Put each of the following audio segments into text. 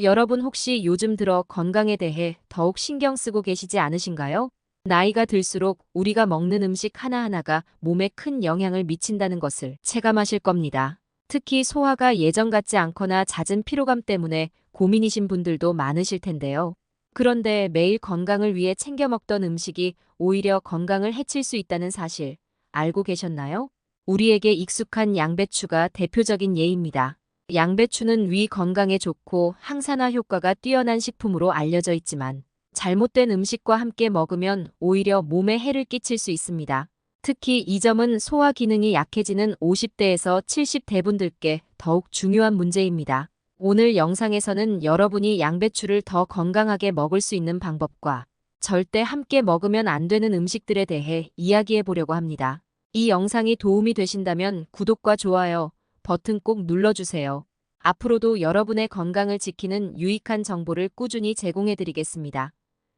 여러분 혹시 요즘 들어 건강에 대해 더욱 신경 쓰고 계시지 않으신가요? 나이가 들수록 우리가 먹는 음식 하나하나가 몸에 큰 영향을 미친다는 것을 체감하실 겁니다. 특히 소화가 예전 같지 않거나 잦은 피로감 때문에 고민이신 분들도 많으실 텐데요. 그런데 매일 건강을 위해 챙겨 먹던 음식이 오히려 건강을 해칠 수 있다는 사실 알고 계셨나요? 우리에게 익숙한 양배추가 대표적인 예입니다. 양배추는 위 건강에 좋고 항산화 효과가 뛰어난 식품으로 알려져 있지만 잘못된 음식과 함께 먹으면 오히려 몸에 해를 끼칠 수 있습니다. 특히 이 점은 소화 기능이 약해지는 50대에서 70대 분들께 더욱 중요한 문제입니다. 오늘 영상에서는 여러분이 양배추를 더 건강하게 먹을 수 있는 방법과 절대 함께 먹으면 안 되는 음식들에 대해 이야기해 보려고 합니다. 이 영상이 도움이 되신다면 구독과 좋아요 버튼 꼭 눌러주세요. 앞으로도 여러분의 건강을 지키는 유익한 정보를 꾸준히 제공해 드리겠습니다.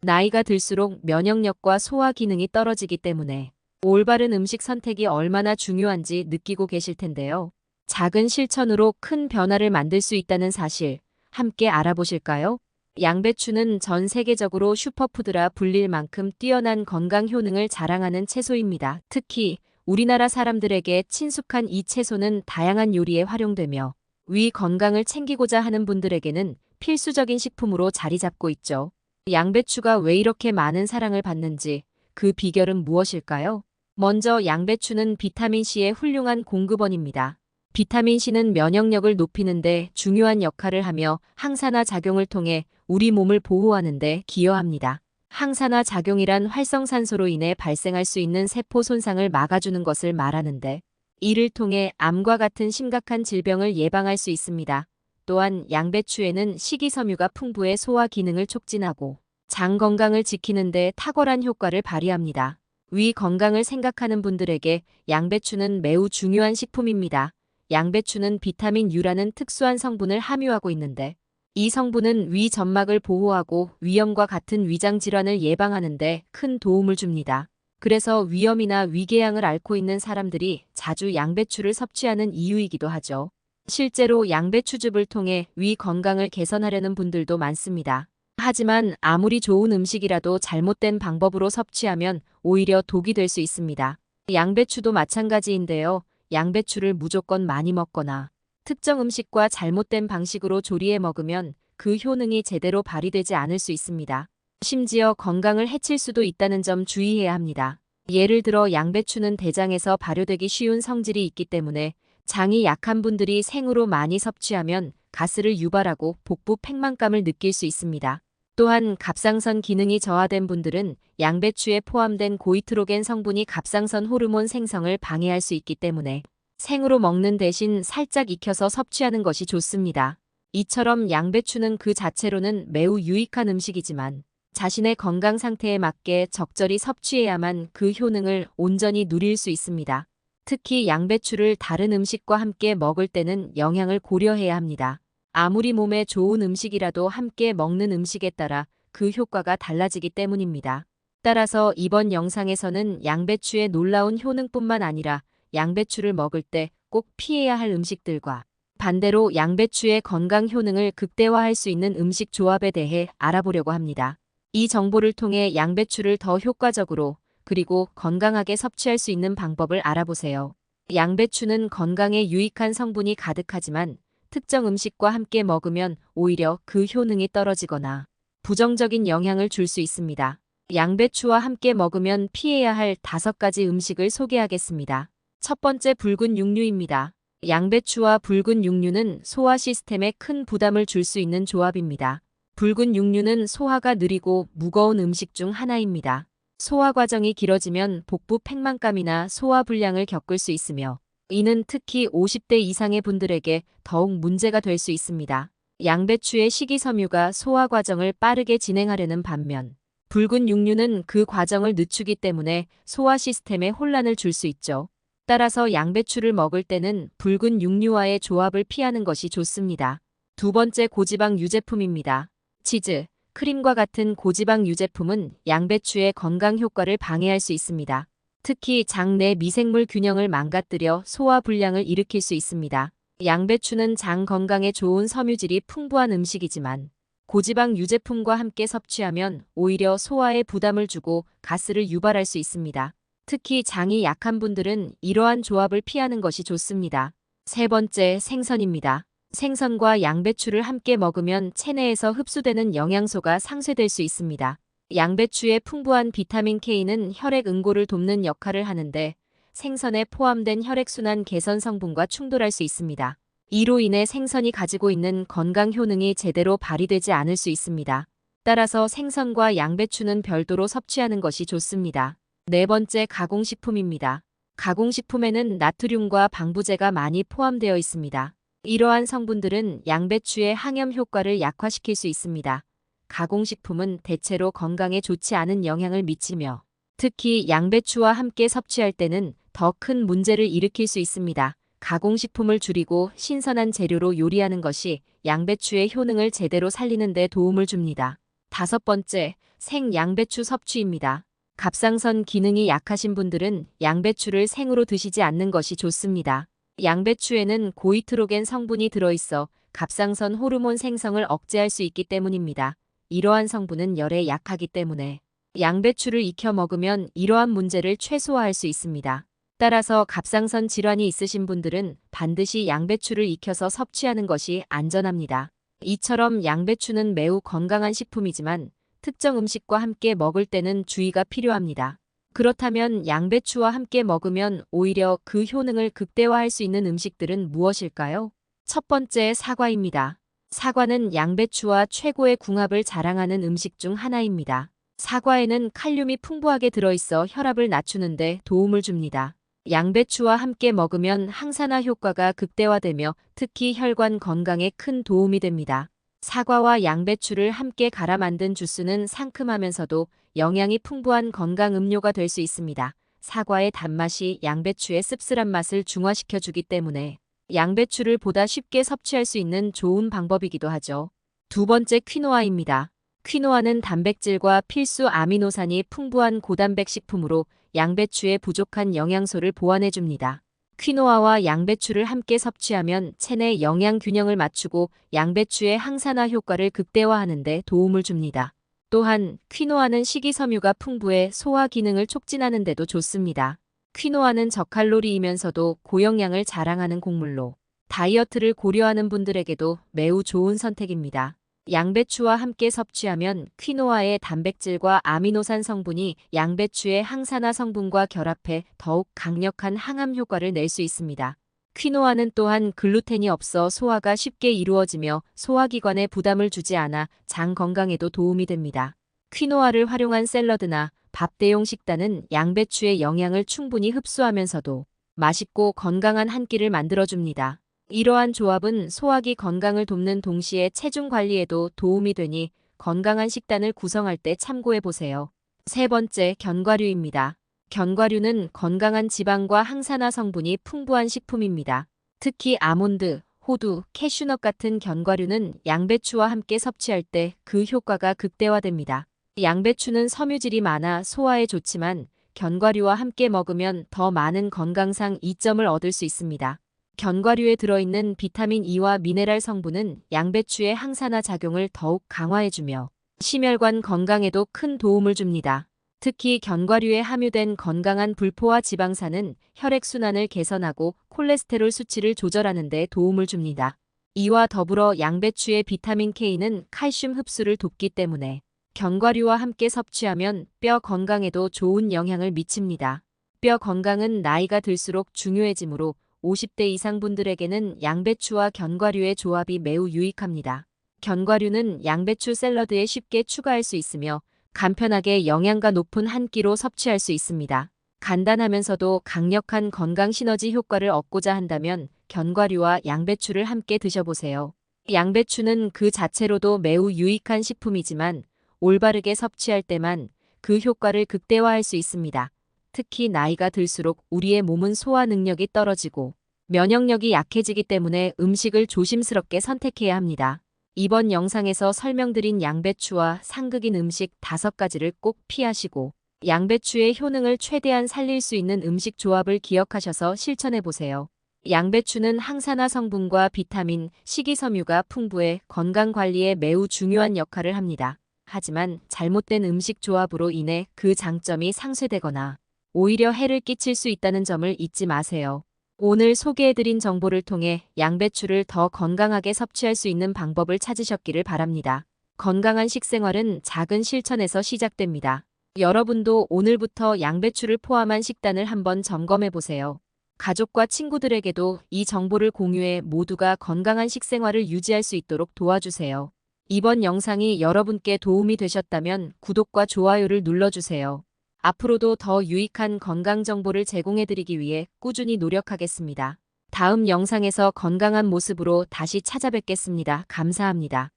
나이가 들수록 면역력과 소화 기능이 떨어지기 때문에 올바른 음식 선택이 얼마나 중요한지 느끼고 계실 텐데요. 작은 실천으로 큰 변화를 만들 수 있다는 사실 함께 알아보실까요? 양배추는 전 세계적으로 슈퍼푸드라 불릴 만큼 뛰어난 건강 효능을 자랑하는 채소입니다. 특히 우리나라 사람들에게 친숙한 이 채소는 다양한 요리에 활용되며 위 건강을 챙기고자 하는 분들에게는 필수적인 식품으로 자리 잡고 있죠. 양배추가 왜 이렇게 많은 사랑을 받는지 그 비결은 무엇일까요? 먼저 양배추는 비타민C의 훌륭한 공급원입니다. 비타민C는 면역력을 높이는 데 중요한 역할을 하며 항산화 작용을 통해 우리 몸을 보호하는 데 기여합니다. 항산화 작용이란 활성산소로 인해 발생할 수 있는 세포 손상을 막아주는 것을 말하는데 이를 통해 암과 같은 심각한 질병을 예방할 수 있습니다. 또한 양배추에는 식이섬유가 풍부해 소화 기능을 촉진하고 장 건강을 지키는 데 탁월한 효과를 발휘합니다. 위 건강을 생각하는 분들에게 양배추는 매우 중요한 식품입니다. 양배추는 비타민 U라는 특수한 성분을 함유하고 있는데 이 성분은 위 점막을 보호하고 위염과 같은 위장 질환을 예방하는 데 큰 도움을 줍니다. 그래서 위염이나 위궤양을 앓고 있는 사람들이 자주 양배추를 섭취하는 이유이기도 하죠. 실제로 양배추즙을 통해 위 건강을 개선하려는 분들도 많습니다. 하지만 아무리 좋은 음식이라도 잘못된 방법으로 섭취하면 오히려 독이 될 수 있습니다. 양배추도 마찬가지인데요. 양배추를 무조건 많이 먹거나 특정 음식과 잘못된 방식으로 조리해 먹으면 그 효능이 제대로 발휘되지 않을 수 있습니다. 심지어 건강을 해칠 수도 있다는 점 주의해야 합니다. 예를 들어 양배추는 대장에서 발효되기 쉬운 성질이 있기 때문에 장이 약한 분들이 생으로 많이 섭취하면 가스를 유발하고 복부 팽만감을 느낄 수 있습니다. 또한 갑상선 기능이 저하된 분들은 양배추에 포함된 고이트로겐 성분이 갑상선 호르몬 생성을 방해할 수 있기 때문에 생으로 먹는 대신 살짝 익혀서 섭취하는 것이 좋습니다. 이처럼 양배추는 그 자체로는 매우 유익한 음식이지만 자신의 건강 상태에 맞게 적절히 섭취해야만 그 효능을 온전히 누릴 수 있습니다. 특히 양배추를 다른 음식과 함께 먹을 때는 영양을 고려해야 합니다. 아무리 몸에 좋은 음식이라도 함께 먹는 음식에 따라 그 효과가 달라지기 때문입니다. 따라서 이번 영상에서는 양배추의 놀라운 효능뿐만 아니라 양배추를 먹을 때 꼭 피해야 할 음식들과 반대로 양배추의 건강 효능을 극대화할 수 있는 음식 조합에 대해 알아보려고 합니다. 이 정보를 통해 양배추를 더 효과적으로 그리고 건강하게 섭취할 수 있는 방법을 알아보세요. 양배추는 건강에 유익한 성분이 가득하지만 특정 음식과 함께 먹으면 오히려 그 효능이 떨어지거나 부정적인 영향을 줄 수 있습니다. 양배추와 함께 먹으면 피해야 할 5가지 음식을 소개하겠습니다. 첫 번째 붉은 육류입니다. 양배추와 붉은 육류는 소화 시스템에 큰 부담을 줄 수 있는 조합입니다. 붉은 육류는 소화가 느리고 무거운 음식 중 하나입니다. 소화 과정이 길어지면 복부 팽만감이나 소화 불량을 겪을 수 있으며 이는 특히 50대 이상의 분들에게 더욱 문제가 될 수 있습니다. 양배추의 식이섬유가 소화 과정을 빠르게 진행하려는 반면 붉은 육류는 그 과정을 늦추기 때문에 소화 시스템에 혼란을 줄 수 있죠. 따라서 양배추를 먹을 때는 붉은 육류와의 조합을 피하는 것이 좋습니다. 두 번째 고지방 유제품입니다. 치즈, 크림과 같은 고지방 유제품은 양배추의 건강 효과를 방해할 수 있습니다. 특히 장 내 미생물 균형을 망가뜨려 소화 불량을 일으킬 수 있습니다. 양배추는 장 건강에 좋은 섬유질이 풍부한 음식이지만 고지방 유제품과 함께 섭취하면 오히려 소화에 부담을 주고 가스를 유발할 수 있습니다. 특히 장이 약한 분들은 이러한 조합을 피하는 것이 좋습니다. 세 번째, 생선입니다. 생선과 양배추를 함께 먹으면 체내에서 흡수되는 영양소가 상쇄될 수 있습니다. 양배추의 풍부한 비타민 K는 혈액 응고를 돕는 역할을 하는데 생선에 포함된 혈액순환 개선 성분과 충돌할 수 있습니다. 이로 인해 생선이 가지고 있는 건강 효능이 제대로 발휘되지 않을 수 있습니다. 따라서 생선과 양배추는 별도로 섭취하는 것이 좋습니다. 네 번째, 가공식품입니다. 가공식품에는 나트륨과 방부제가 많이 포함되어 있습니다. 이러한 성분들은 양배추의 항염 효과를 약화시킬 수 있습니다. 가공식품은 대체로 건강에 좋지 않은 영향을 미치며 특히 양배추와 함께 섭취할 때는 더 큰 문제를 일으킬 수 있습니다. 가공식품을 줄이고 신선한 재료로 요리하는 것이 양배추의 효능을 제대로 살리는 데 도움을 줍니다. 다섯 번째, 생양배추 섭취입니다. 갑상선 기능이 약하신 분들은 양배추를 생으로 드시지 않는 것이 좋습니다. 양배추에는 고이트로겐 성분이 들어있어 갑상선 호르몬 생성을 억제할 수 있기 때문입니다. 이러한 성분은 열에 약하기 때문에 양배추를 익혀 먹으면 이러한 문제를 최소화할 수 있습니다. 따라서 갑상선 질환이 있으신 분들은 반드시 양배추를 익혀서 섭취하는 것이 안전합니다. 이처럼 양배추는 매우 건강한 식품이지만 특정 음식과 함께 먹을 때는 주의가 필요합니다. 그렇다면 양배추와 함께 먹으면 오히려 그 효능을 극대화할 수 있는 음식들은 무엇일까요? 첫 번째, 사과입니다. 사과는 양배추와 최고의 궁합을 자랑하는 음식 중 하나입니다. 사과에는 칼륨이 풍부하게 들어있어 혈압을 낮추는 데 도움을 줍니다. 양배추와 함께 먹으면 항산화 효과가 극대화되며 특히 혈관 건강에 큰 도움이 됩니다. 사과와 양배추를 함께 갈아 만든 주스는 상큼하면서도 영양이 풍부한 건강 음료가 될 수 있습니다. 사과의 단맛이 양배추의 씁쓸한 맛을 중화시켜주기 때문에 양배추를 보다 쉽게 섭취할 수 있는 좋은 방법이기도 하죠. 두 번째, 퀴노아입니다. 퀴노아는 단백질과 필수 아미노산이 풍부한 고단백 식품으로 양배추의 부족한 영양소를 보완해줍니다. 퀴노아와 양배추를 함께 섭취하면 체내 영양 균형을 맞추고 양배추의 항산화 효과를 극대화하는 데 도움을 줍니다. 또한 퀴노아는 식이섬유가 풍부해 소화 기능을 촉진하는 데도 좋습니다. 퀴노아는 저칼로리이면서도 고영양을 자랑하는 곡물로 다이어트를 고려하는 분들에게도 매우 좋은 선택입니다. 양배추와 함께 섭취하면 퀴노아의 단백질과 아미노산 성분이 양배추의 항산화 성분과 결합해 더욱 강력한 항암 효과를 낼 수 있습니다. 퀴노아는 또한 글루텐이 없어 소화가 쉽게 이루어지며 소화기관에 부담을 주지 않아 장 건강에도 도움이 됩니다. 퀴노아를 활용한 샐러드나 밥 대용 식단은 양배추의 영양을 충분히 흡수하면서도 맛있고 건강한 한 끼를 만들어줍니다. 이러한 조합은 소화기 건강을 돕는 동시에 체중 관리에도 도움이 되니 건강한 식단을 구성할 때 참고해보세요. 세 번째, 견과류입니다. 견과류는 건강한 지방과 항산화 성분이 풍부한 식품입니다. 특히 아몬드, 호두, 캐슈넛 같은 견과류는 양배추와 함께 섭취할 때 그 효과가 극대화됩니다. 양배추는 섬유질이 많아 소화에 좋지만 견과류와 함께 먹으면 더 많은 건강상 이점을 얻을 수 있습니다. 견과류에 들어있는 비타민 E와 미네랄 성분은 양배추의 항산화 작용을 더욱 강화해주며 심혈관 건강에도 큰 도움을 줍니다. 특히 견과류에 함유된 건강한 불포화 지방산은 혈액순환을 개선하고 콜레스테롤 수치를 조절하는 데 도움을 줍니다. 이와 더불어 양배추의 비타민 K는 칼슘 흡수를 돕기 때문에 견과류와 함께 섭취하면 뼈 건강에도 좋은 영향을 미칩니다. 뼈 건강은 나이가 들수록 중요해지므로 50대 이상 분들에게는 양배추와 견과류의 조합이 매우 유익합니다. 견과류는 양배추 샐러드에 쉽게 추가할 수 있으며 간편하게 영양가 높은 한 끼로 섭취할 수 있습니다. 간단하면서도 강력한 건강 시너지 효과를 얻고자 한다면 견과류와 양배추를 함께 드셔보세요. 양배추는 그 자체로도 매우 유익한 식품이지만 올바르게 섭취할 때만 그 효과를 극대화할 수 있습니다. 특히 나이가 들수록 우리의 몸은 소화 능력이 떨어지고 면역력이 약해지기 때문에 음식을 조심스럽게 선택해야 합니다. 이번 영상에서 설명드린 양배추와 상극인 음식 5가지를 꼭 피하시고 양배추의 효능을 최대한 살릴 수 있는 음식 조합을 기억하셔서 실천해보세요. 양배추는 항산화 성분과 비타민, 식이섬유가 풍부해 건강 관리에 매우 중요한 역할을 합니다. 하지만 잘못된 음식 조합으로 인해 그 장점이 상쇄되거나 오히려 해를 끼칠 수 있다는 점을 잊지 마세요. 오늘 소개해드린 정보를 통해 양배추를 더 건강하게 섭취할 수 있는 방법을 찾으셨기를 바랍니다. 건강한 식생활은 작은 실천에서 시작됩니다. 여러분도 오늘부터 양배추를 포함한 식단을 한번 점검해 보세요. 가족과 친구들에게도 이 정보를 공유해 모두가 건강한 식생활을 유지할 수 있도록 도와주세요. 이번 영상이 여러분께 도움이 되셨다면 구독과 좋아요를 눌러주세요. 앞으로도 더 유익한 건강 정보를 제공해드리기 위해 꾸준히 노력하겠습니다. 다음 영상에서 건강한 모습으로 다시 찾아뵙겠습니다. 감사합니다.